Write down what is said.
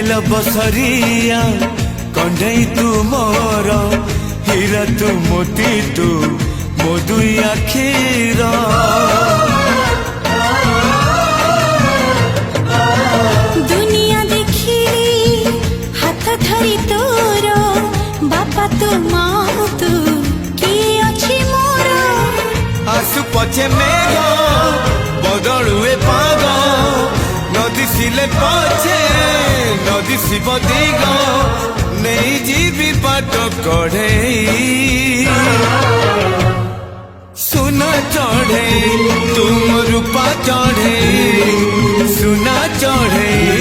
दिल बसरिया कंढई तू मोर हीरा तू मोती तू मो दुई आखिर दुनिया देखी हाथ धरी तोर बापा तू माँ तू किए अच्छी मोर आसु पछे मेघ बदलुए पाग नदी सिले पछे नदी शिव दिग नहीं जीवी बाट कढ़े सुना चढ़े तुम रूपा चढ़े सुना चढ़े